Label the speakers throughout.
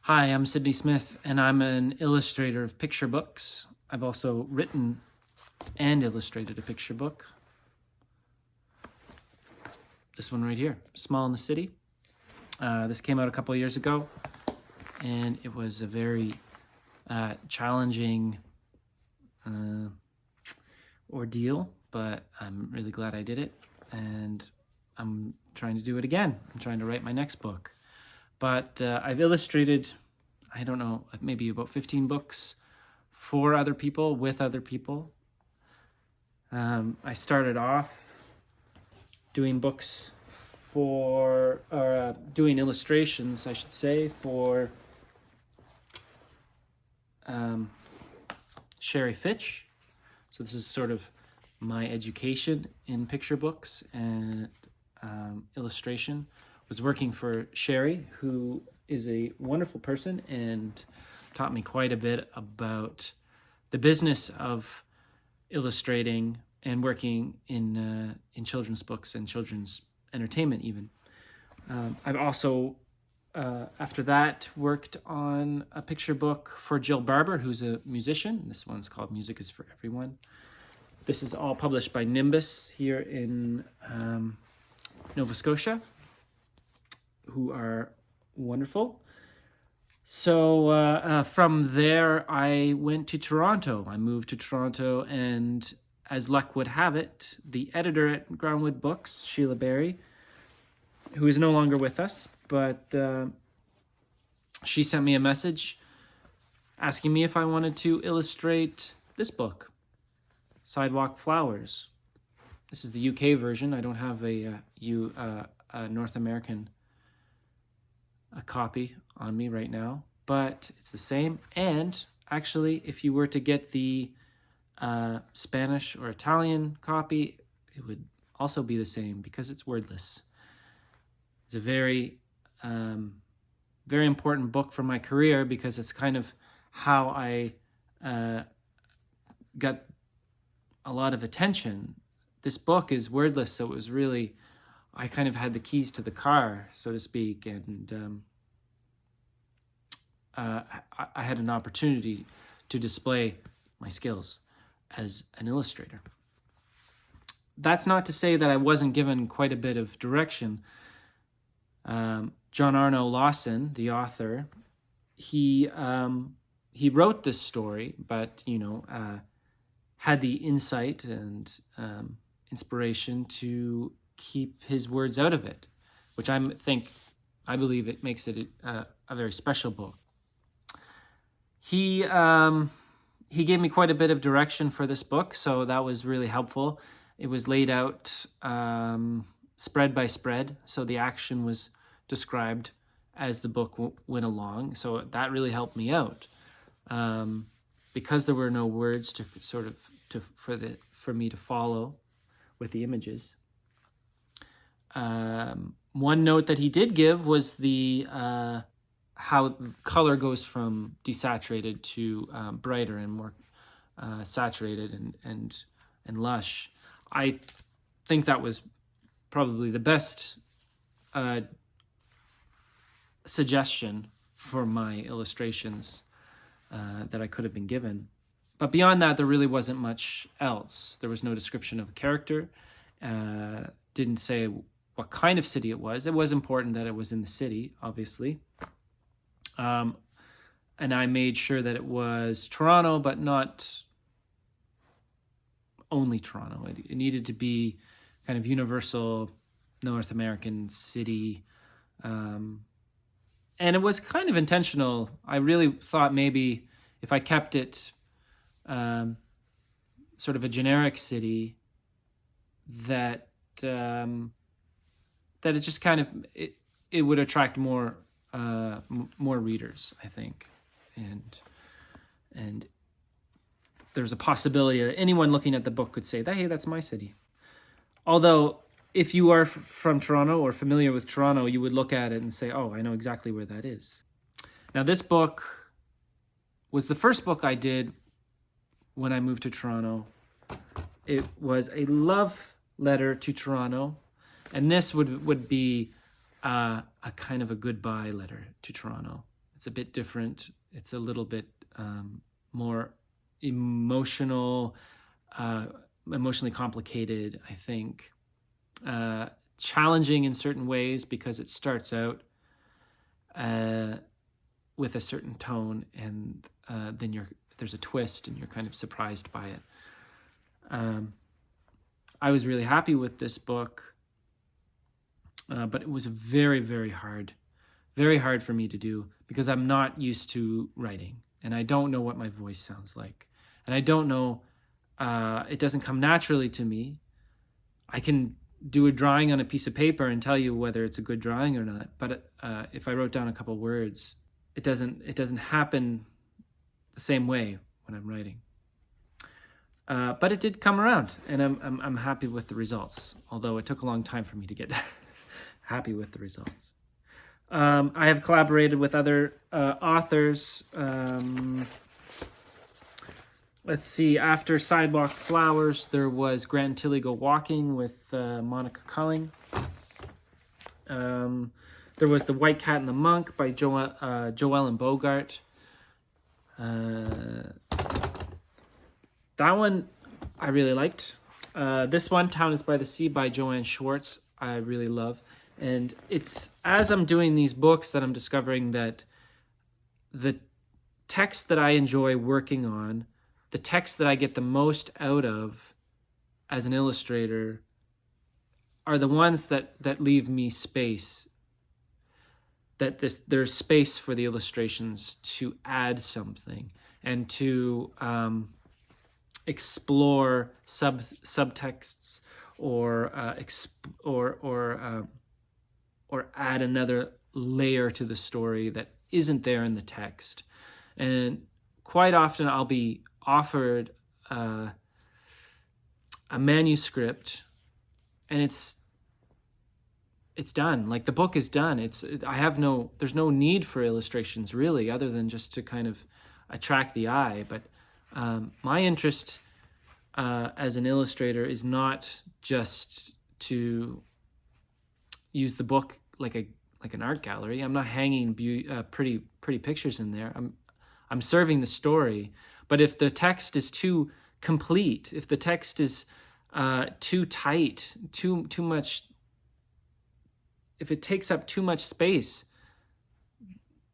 Speaker 1: Hi, I'm Sydney Smith, and I'm an illustrator of picture books. I've also written and illustrated a picture book. This one right here, Small in the City. This came out a couple of years ago, and it was a very challenging ordeal, but I'm really glad I did it, and I'm trying to do it again. I'm trying to write my next book. But I've illustrated, I don't know, maybe about 15 books for other people, with other people. I started off doing books doing illustrations, I should say, for Sherry Fitch. So this is sort of my education in picture books and illustration. Was working for Sherry, who is a wonderful person and taught me quite a bit about the business of illustrating and working in children's books and children's entertainment even. I've also, after that, worked on a picture book for Jill Barber, who's a musician. This one's called Music is for Everyone. This is all published by Nimbus here in Nova Scotia, who are wonderful. So from there, I went to Toronto. I moved to Toronto, and as luck would have it, the editor at Groundwood Books, Sheila Berry, who is no longer with us, but she sent me a message asking me if I wanted to illustrate this book, Sidewalk Flowers. This is the UK version. I don't have a North American copy on me right now, but it's the same. And actually, if you were to get the Spanish or Italian copy, it would also be the same because it's wordless. It's a very, very important book for my career because it's kind of how I got a lot of attention. This book is wordless, so it was really, I kind of had the keys to the car, so to speak, and I had an opportunity to display my skills as an illustrator. That's not to say that I wasn't given quite a bit of direction. John Arno Lawson, the author, he wrote this story, but had the insight and inspiration to keep his words out of it, which I believe it makes it a very special book. He gave me quite a bit of direction for this book, so that was really helpful. It was laid out spread by spread, so the action was described as the book went along. So that really helped me out because there were no words for me to follow with the images. One note that he did give was the how color goes from desaturated to brighter and more saturated and lush. I think that was probably the best suggestion for my illustrations that I could have been given. But beyond that, there really wasn't much else. There was no description of a character. Didn't say what kind of city it was. It was important that it was in the city, obviously. And I made sure that it was Toronto, but not only Toronto. It needed to be kind of universal North American city. And it was kind of intentional. I really thought maybe if I kept it sort of a generic city, that it just kind of it would attract more readers, I think, and there's a possibility that anyone looking at the book could say that, hey, that's my city. Although if you are from Toronto or familiar with Toronto, you would look at it and say, oh, I know exactly where that is. Now, this book was the first book I did when I moved to Toronto. It was a love letter to Toronto, and this would be a kind of a goodbye letter to Toronto. It's a bit different. It's a little bit more emotional, emotionally complicated, I think. Challenging in certain ways because it starts out with a certain tone, and then there's a twist and you're kind of surprised by it. I was really happy with this book, but it was very, very hard for me to do because I'm not used to writing and I don't know what my voice sounds like. And I don't know, it doesn't come naturally to me. I can do a drawing on a piece of paper and tell you whether it's a good drawing or not. But if I wrote down a couple words, it doesn't happen the same way when I'm writing. But it did come around, and I'm happy with the results. Although it took a long time for me to get happy with the results. I have collaborated with other authors. Let's see. After Sidewalk Flowers, there was Grand Tilly Go Walking with Monica Culling. There was The White Cat and the Monk by Joellen Bogart. That one I really liked. This one, Town is by the Sea by Joanne Schwartz, I really love. And it's as I'm doing these books that I'm discovering that the text that I enjoy working on, the text that I get the most out of as an illustrator, are the ones that leave me space. That there's space for the illustrations to add something and to explore subtexts or add another layer to the story that isn't there in the text. And quite often I'll be offered a manuscript and it's done. Like the book is done. There's no need for illustrations really, other than just to kind of attract the eye. But my interest as an illustrator is not just to use the book like an art gallery. I'm not hanging pretty pictures in there. I'm serving the story. But if the text is too complete, if the text is too tight, too much, if it takes up too much space,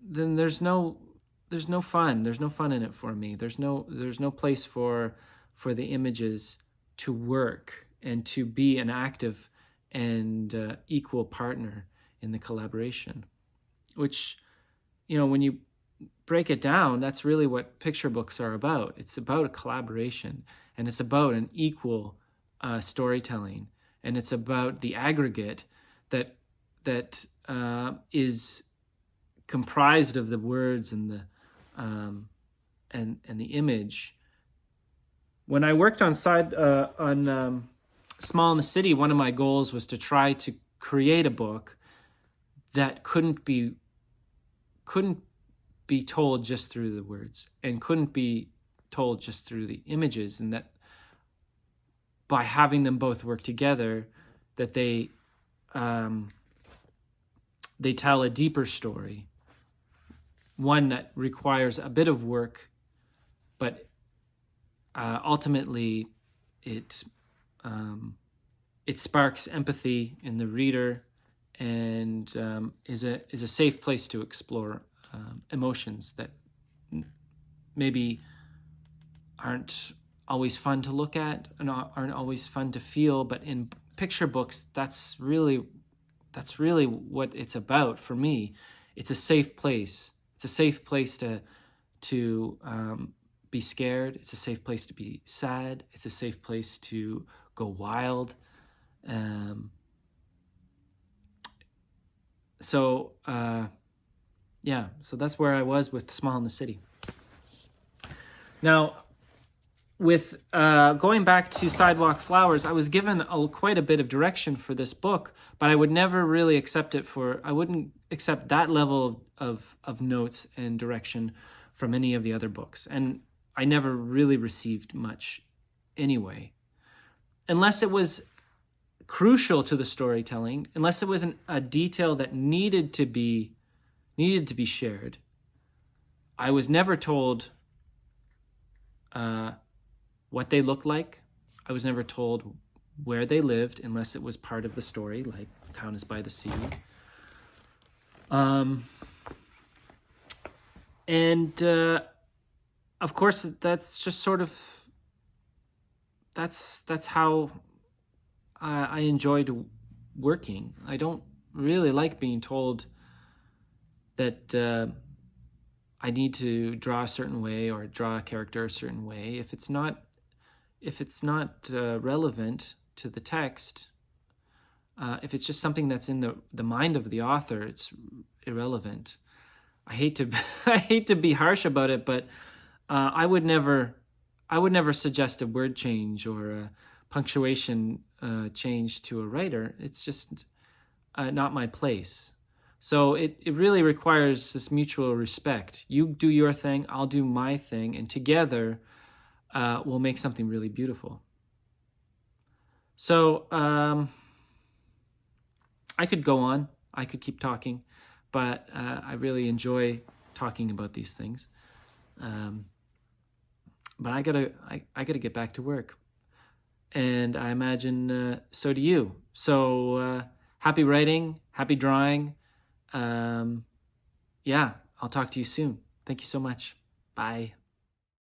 Speaker 1: then there's no fun. There's no fun in it for me. There's no place for the images to work and to be an active and equal partner in the collaboration. Which, when you break it down, that's really what picture books are about. It's about a collaboration, and it's about an equal storytelling, and it's about the aggregate that is comprised of the words and the and the image. When I worked on Small in the City, one of my goals was to try to create a book that couldn't be told just through the words and couldn't be told just through the images, and that by having them both work together, that they tell a deeper story, one that requires a bit of work, but ultimately it sparks empathy in the reader and is a safe place to explore emotions that maybe aren't always fun to look at and aren't always fun to feel, but in picture books, that's really what it's about for me. It's a safe place. It's a safe place to be scared. It's a safe place to be sad. It's a safe place to go wild. So that's where I was with Small in the City. Now, with going back to Sidewalk Flowers, I was given quite a bit of direction for this book, but I would never really I wouldn't accept that level of notes and direction from any of the other books. And I never really received much anyway. Unless it was crucial to the storytelling, unless it was a detail that needed to be shared, I was never told what they looked like. I was never told where they lived unless it was part of the story, like Town is by the Sea. And of course, that's just sort of that's how I enjoyed working. I don't really like being told that I need to draw a certain way or draw a character a certain way. If it's not relevant to the text, if it's just something that's in the mind of the author, it's irrelevant. I hate to I hate to be harsh about it, but I would never suggest a word change or a punctuation change to a writer. It's just not my place. So it really requires this mutual respect. You do your thing, I'll do my thing, and together we'll make something really beautiful. So I could go on. I could keep talking, but I really enjoy talking about these things. But I gotta get back to work, and I imagine so do you. So happy writing, happy drawing. Yeah, I'll talk to you soon. Thank you so much. Bye.